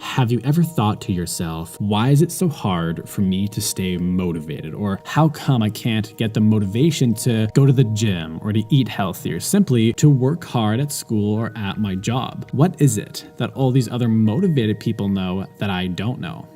Have you ever thought to yourself, why is it so hard for me to stay motivated? Or how come I can't get the motivation to go to the gym or to eat healthier, simply to work hard at school or at my job? What is it that all these other motivated people know that I don't know?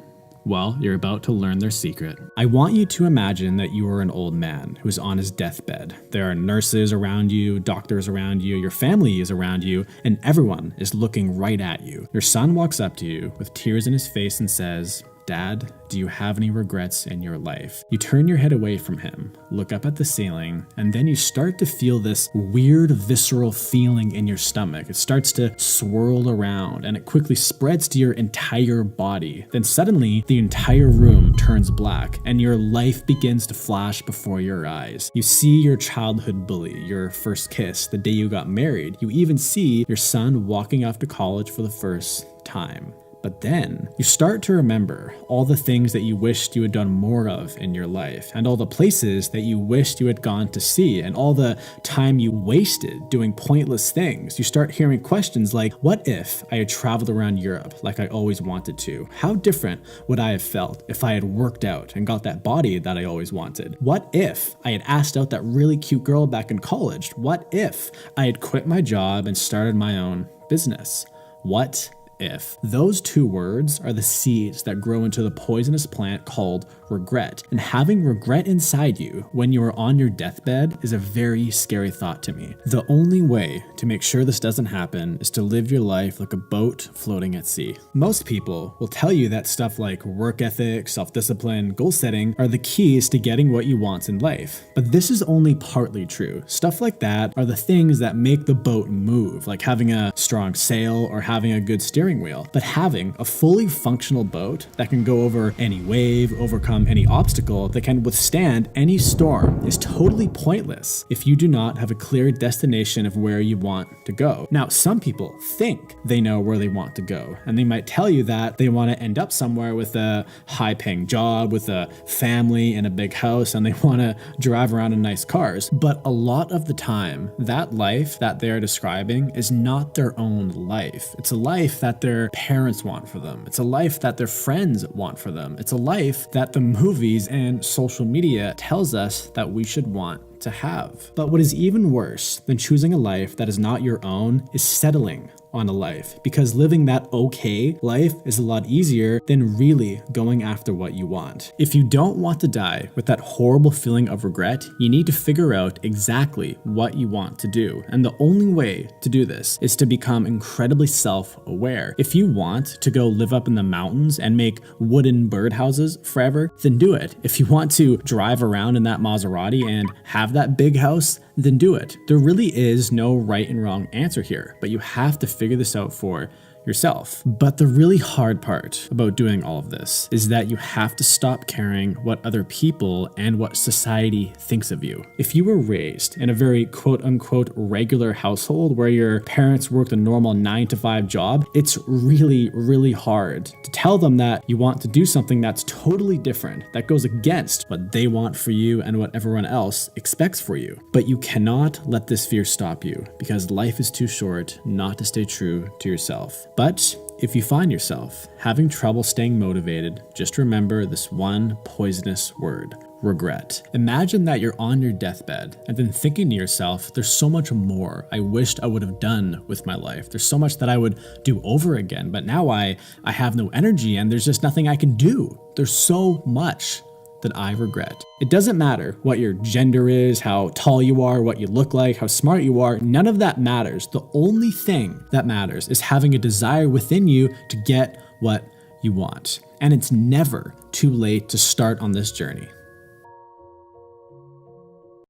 Well, you're about to learn their secret. I want you to imagine that you are an old man who's on his deathbed. There are nurses around you, doctors around you, your family is around you, and everyone is looking right at you. Your son walks up to you with tears in his face and says, "Dad, do you have any regrets in your life?" You turn your head away from him, look up at the ceiling, and then you start to feel this weird visceral feeling in your stomach. It starts to swirl around and it quickly spreads to your entire body. Then suddenly the entire room turns black and your life begins to flash before your eyes. You see your childhood bully, your first kiss, the day you got married. You even see your son walking off to college for the first time. But then you start to remember all the things that you wished you had done more of in your life, and all the places that you wished you had gone to see, and all the time you wasted doing pointless things. You start hearing questions like, what if I had traveled around Europe like I always wanted to? How different would I have felt if I had worked out and got that body that I always wanted? What if I had asked out that really cute girl back in college? What if I had quit my job and started my own business? What if? Those two words are the seeds that grow into the poisonous plant called regret. And having regret inside you when you are on your deathbed is a very scary thought to me. The only way to make sure this doesn't happen is to live your life like a boat floating at sea. Most people will tell you that stuff like work ethic, self-discipline, goal setting are the keys to getting what you want in life. But this is only partly true. Stuff like that are the things that make the boat move, like having a strong sail or having a good steering wheel. But having a fully functional boat that can go over any wave, overcome any obstacle, that can withstand any storm is totally pointless if you do not have a clear destination of where you want to go. Now, some people think they know where they want to go, and they might tell you that they want to end up somewhere with a high-paying job, with a family and a big house, and they want to drive around in nice cars. But a lot of the time, that life that they're describing is not their own life. It's a life that their parents want for them. It's a life that their friends want for them. It's a life that the movies and social media tells us that we should want to have. But what is even worse than choosing a life that is not your own is settling on a life, because living that okay life is a lot easier than really going after what you want. If you don't want to die with that horrible feeling of regret, you need to figure out exactly what you want to do. And the only way to do this is to become incredibly self-aware. If you want to go live up in the mountains and make wooden birdhouses forever, then do it. If you want to drive around in that Maserati and have that big house, then do it. There really is no right and wrong answer here, but you have to figure this out for yourself. But the really hard part about doing all of this is that you have to stop caring what other people and what society thinks of you. If you were raised in a very quote-unquote regular household where your parents worked a normal 9-to-5 job, it's really, really hard to tell them that you want to do something that's totally different, that goes against what they want for you and what everyone else expects for you. But you cannot let this fear stop you, because life is too short not to stay true to yourself. But if you find yourself having trouble staying motivated, just remember this one poisonous word: regret. Imagine that you're on your deathbed and then thinking to yourself, there's so much more I wished I would have done with my life. There's so much that I would do over again, but now I have no energy and there's just nothing I can do. There's so much that I regret. It doesn't matter what your gender is, how tall you are, what you look like, how smart you are. None of that matters. The only thing that matters is having a desire within you to get what you want. And it's never too late to start on this journey.